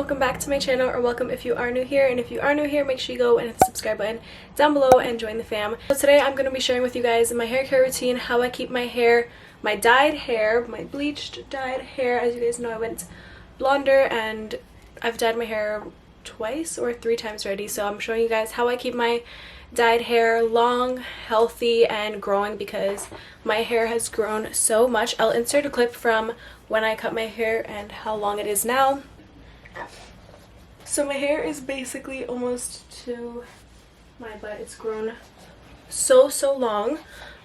welcome back to my channel, or welcome if you are new here. And if you are new here, make sure you go and hit the subscribe button down below and join the fam. So today I'm going to be sharing with you guys my hair care routine, how I keep my hair, my dyed hair, my bleached dyed hair. As you guys know, I went blonder and I've dyed my hair twice or 3 times already, so I'm showing you guys how I keep my dyed hair long, healthy, and growing because my hair has grown so much. I'll insert a clip from when I cut my hair and how long it is now. So my hair is basically almost to my butt. It's grown so long,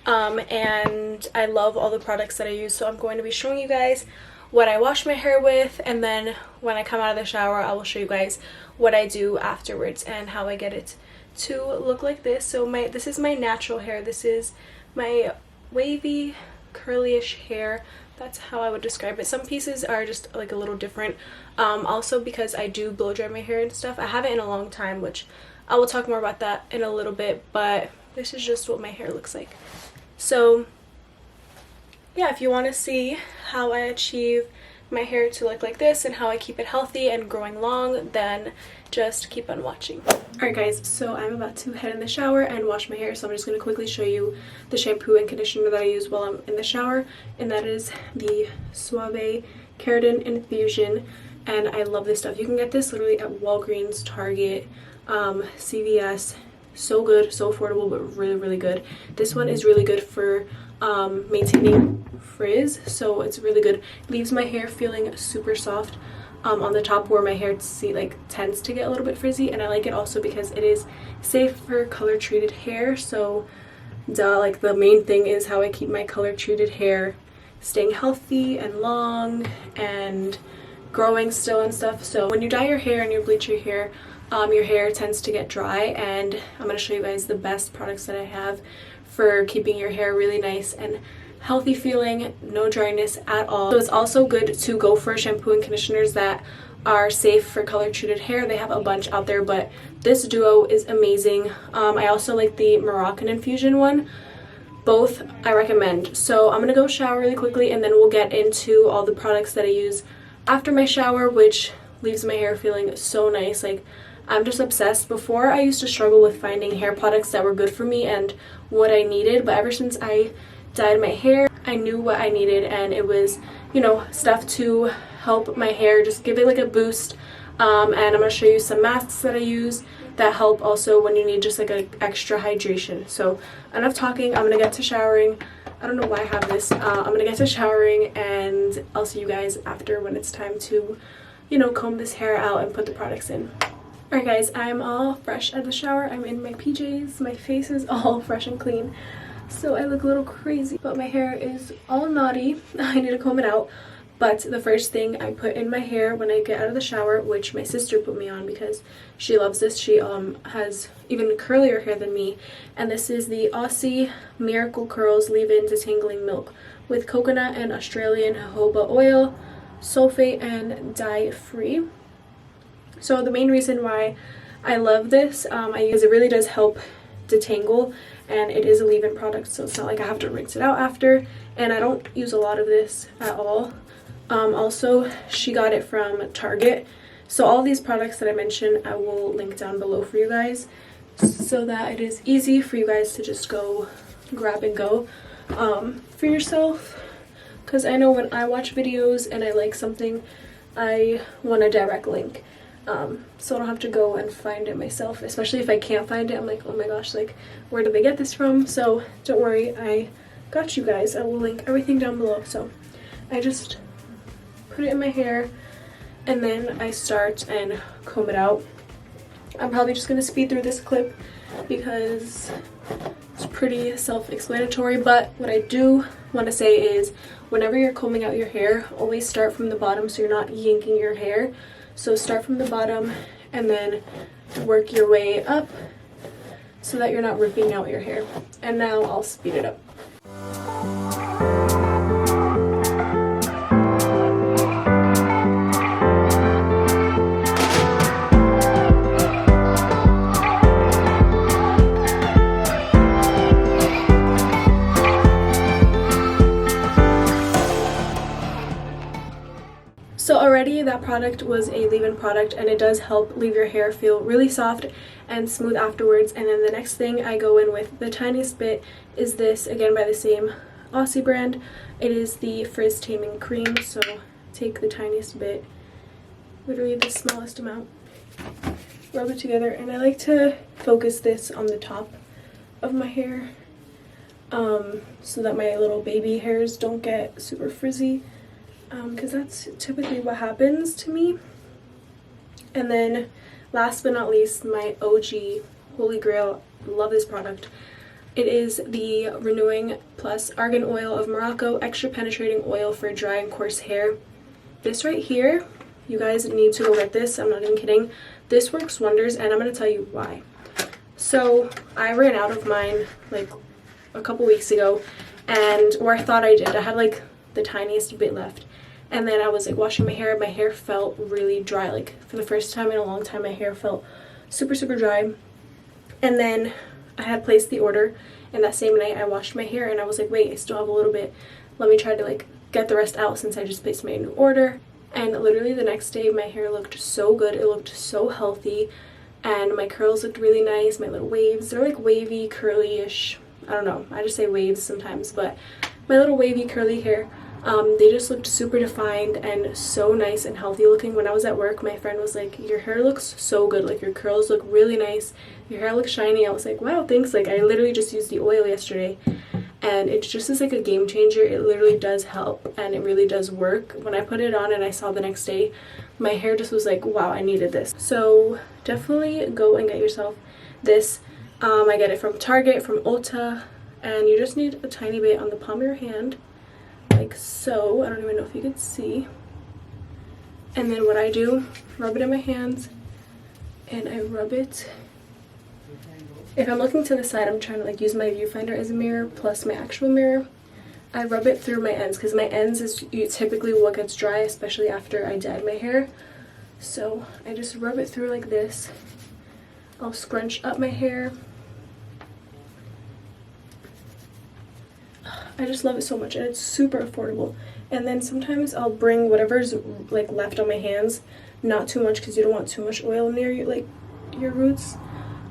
and I love all the products that I use, so I'm going to be showing you guys what I wash my hair with, and then when I come out of the shower I will show you guys what I do afterwards and how I get it to look like this. So this is my natural hair. This is my wavy curly-ish hair. That's how I would describe it. Some pieces are just like a little different. Also because I do blow dry my hair and stuff. I haven't in a long time, which I will talk more about that in a little bit, but this is just what my hair looks like. So yeah, if you want to see how I achieve my hair to look like this and how I keep it healthy and growing long, then just keep on watching. Alright guys, so I'm about to head in the shower and wash my hair, so I'm just going to quickly show you the shampoo and conditioner that I use while I'm in the shower, and that is the Suave Keratin Infusion, and I love this stuff. You can get this literally at Walgreens, Target, CVS. So good, so affordable, but really good. This one is really good for maintaining frizz, so it's really good. Leaves my hair feeling super soft on the top where my hair tends to get a little bit frizzy, and I like it also because it is safe for color treated hair. So the main thing is how I keep my color treated hair staying healthy and long and growing still and stuff. So when you dye your hair and you bleach your hair tends to get dry, and I'm going to show you guys the best products that I have for keeping your hair really nice and healthy feeling, no dryness at all. So it's also good to go for shampoo and conditioners that are safe for color treated hair. They have a bunch out there, but this duo is amazing. I also like the Moroccan Infusion one. Both I recommend. So I'm gonna go shower really quickly, and then we'll get into all the products that I use after my shower, which leaves my hair feeling so nice. Like, I'm just obsessed. Before, I used to struggle with finding hair products that were good for me and what I needed, but ever since I dyed my hair, I knew what I needed, and it was, you know, stuff to help my hair, just give it like a boost. And I'm going to show you some masks that I use that help also when you need just like an extra hydration. So enough talking, I'm going to get to showering. I don't know why I have this. I'm going to get to showering, and I'll see you guys after when it's time to, you know, comb this hair out and put the products in. Alright guys, I'm all fresh at the shower. I'm in my PJs. My face is all fresh and clean, so I look a little crazy, but my hair is all knotty. I need to comb it out. But the first thing I put in my hair when I get out of the shower, which my sister put me on because she loves this, she has even curlier hair than me, and this is the Aussie Miracle Curls Leave-In Detangling Milk with coconut and Australian jojoba oil, sulfate and dye free. So the main reason why I love this, it really does help detangle, and it is a leave-in product, so it's not like I have to rinse it out after, and I don't use a lot of this at all. Also, she got it from Target, so all these products that I mentioned I will link down below for you guys, so that it is easy for you guys to just go grab and go for yourself, because I know when I watch videos and I like something, I want a direct link. So I don't have to go and find it myself, especially if I can't find it. I'm like, oh my gosh, like, where did they get this from? So don't worry, I got you guys. I will link everything down below. So I just put it in my hair, and then I start and comb it out. I'm probably just gonna speed through this clip because it's pretty self-explanatory, but what I do want to say is whenever you're combing out your hair, always start from the bottom so you're not yanking your hair. So start from the bottom and then work your way up so that you're not ripping out your hair. And now I'll speed it up. So already basically that product was a leave-in product, and it does help leave your hair feel really soft and smooth afterwards. And then the next thing I go in with, the tiniest bit, is this, again by the same Aussie brand. It is the Frizz Taming Cream. So take the tiniest bit, literally the smallest amount, rub it together, and I like to focus this on the top of my hair so that my little baby hairs don't get super frizzy, because that's typically what happens to me. And then last but not least, my OG holy grail, love this product. It is the Renewing Plus Argan Oil of Morocco Extra Penetrating Oil for Dry and Coarse Hair. This right here, you guys need to go get this. I'm not even kidding. This works wonders, and I'm going to tell you why. So I ran out of mine like a couple weeks ago, or I thought I did. I had like the tiniest bit left. And then I was like washing my hair felt really dry. Like for the first time in a long time, my hair felt super, super dry. And then I had placed the order, and that same night I washed my hair, and I was like, wait, I still have a little bit. Let me try to like get the rest out since I just placed my new order. And literally the next day my hair looked so good. It looked so healthy, and my curls looked really nice. My little waves, they're like wavy, curly-ish. I don't know, I just say waves sometimes, but my little wavy curly hair, they just looked super defined and so nice and healthy looking. When I was at work, my friend was like, your hair looks so good, like your curls look really nice, your hair looks shiny. I was like, wow, thanks. Like I literally just used the oil yesterday, and it just is like a game changer. It literally does help, and it really does work. When I put it on and I saw the next day, my hair just was like, wow, I needed this. So definitely go and get yourself this. I get it from Target, from Ulta, and you just need a tiny bit on the palm of your hand, like so. I don't even know if you could see. And then what I do, rub it in my hands, and I rub it. If I'm looking to the side, I'm trying to like use my viewfinder as a mirror plus my actual mirror. I rub it through my ends, because my ends is typically what gets dry, especially after I dyed my hair. So I just rub it through like this. I'll scrunch up my hair. I just love it so much, and it's super affordable. And then sometimes I'll bring whatever's like left on my hands, not too much because you don't want too much oil near you, like your roots.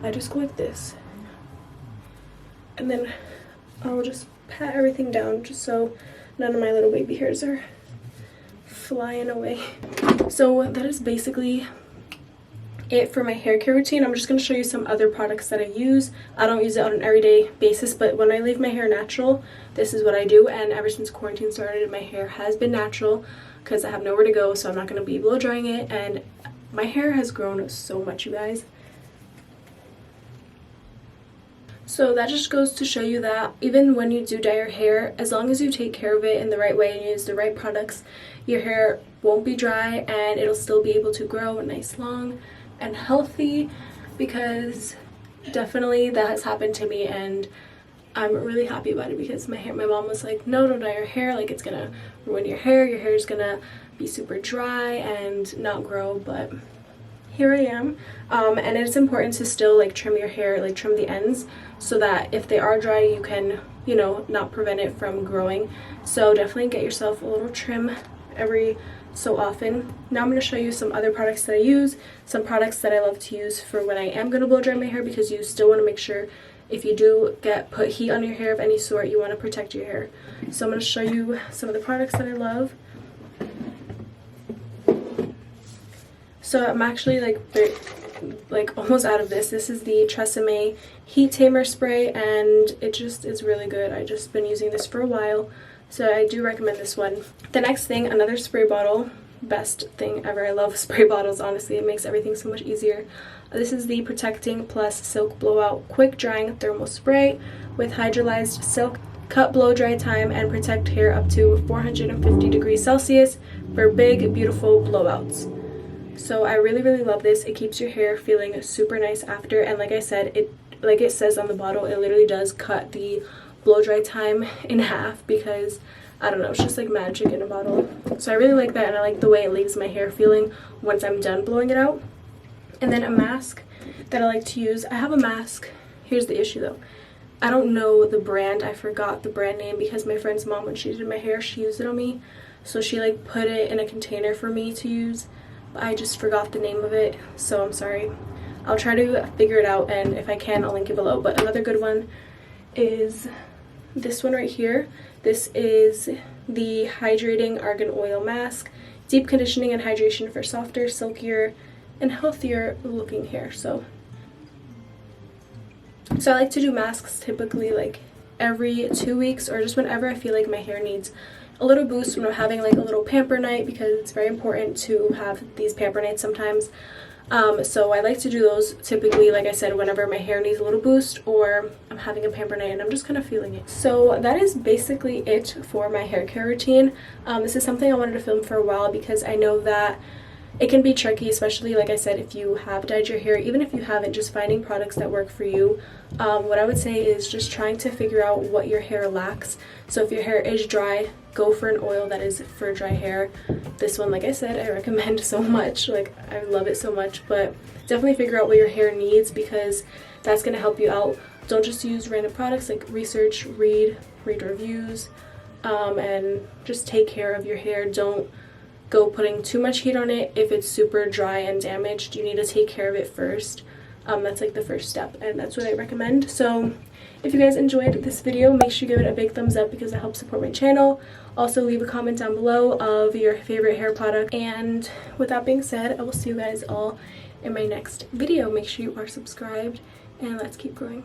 I just go like this, and then I'll just pat everything down just so none of my little baby hairs are flying away. So that is basically it for my hair care routine. I'm just going to show you some other products that I use. I don't use it on an everyday basis, but when I leave my hair natural, this is what I do. And ever since quarantine started, my hair has been natural because I have nowhere to go, so I'm not going to be blow drying it. And my hair has grown so much, you guys. So that just goes to show you that even when you do dye your hair, as long as you take care of it in the right way and use the right products, your hair won't be dry and it'll still be able to grow nice, long, and healthy. Because definitely that has happened to me, and I'm really happy about it, because my mom was like, no, don't dye your hair, like it's gonna ruin your hair is gonna be super dry and not grow. But here I am. And it's important to still like trim your hair, like trim the ends, so that if they are dry you can, you know, not prevent it from growing. So definitely get yourself a little trim every so often. Now I'm going to show you some other products that I use, some products that I love to use for when I am going to blow dry my hair, because you still want to make sure if you do put heat on your hair of any sort, you want to protect your hair. So I'm going to show you some of the products that I love. So I'm actually like almost out of this. This is the Tresemme Heat Tamer Spray, and it just is really good. I've just been using this for a while, so I do recommend this one. The next thing, another spray bottle. Best thing ever. I love spray bottles, honestly. It makes everything so much easier. This is the Protecting Plus Silk Blowout Quick Drying Thermal Spray with hydrolyzed silk. Cut blow dry time and protect hair up to 450 degrees Celsius for big, beautiful blowouts. So I really, really love this. It keeps your hair feeling super nice after, and like I said, like it says on the bottle, it literally does cut the blow dry time in half, because I don't know, it's just like magic in a bottle. So I really like that, and I like the way it leaves my hair feeling once I'm done blowing it out. And then a mask that I like to use. I have a mask. Here's the issue though. I don't know the brand. I forgot the brand name, because my friend's mom, when she did my hair, she used it on me. so she like put it in a container for me to use, but I just forgot the name of it, so I'm sorry. I'll try to figure it out, and if I can, I'll link it below. But another good one is this one right here. This is the Hydrating Argan Oil Mask. Deep conditioning and hydration for softer, silkier, and healthier looking hair. So I like to do masks typically like every 2 weeks, or just whenever I feel like my hair needs a little boost, when I'm having like a little pamper night, because it's very important to have these pamper nights sometimes. So I like to do those typically, like I said, whenever my hair needs a little boost or I'm having a pamper night and I'm just kind of feeling it. So that is basically it for my hair care routine. This is something I wanted to film for a while because I know that it can be tricky, especially like I said, if you have dyed your hair. Even if you haven't, just finding products that work for you. What I would say is just trying to figure out what your hair lacks. So if your hair is dry, go for an oil that is for dry hair. This one, like I said, I recommend so much. Like, I love it so much. But definitely figure out what your hair needs, because that's going to help you out. Don't just use random products. Like, research, read reviews, and just take care of your hair. Don't go putting too much heat on it. If it's super dry and damaged, you need to take care of it first. That's like the first step, and that's what I recommend. So if you guys enjoyed this video, make sure you give it a big thumbs up because it helps support my channel. Also, leave a comment down below of your favorite hair product. And with that being said, I will see you guys all in my next video. Make sure you are subscribed, and let's keep growing.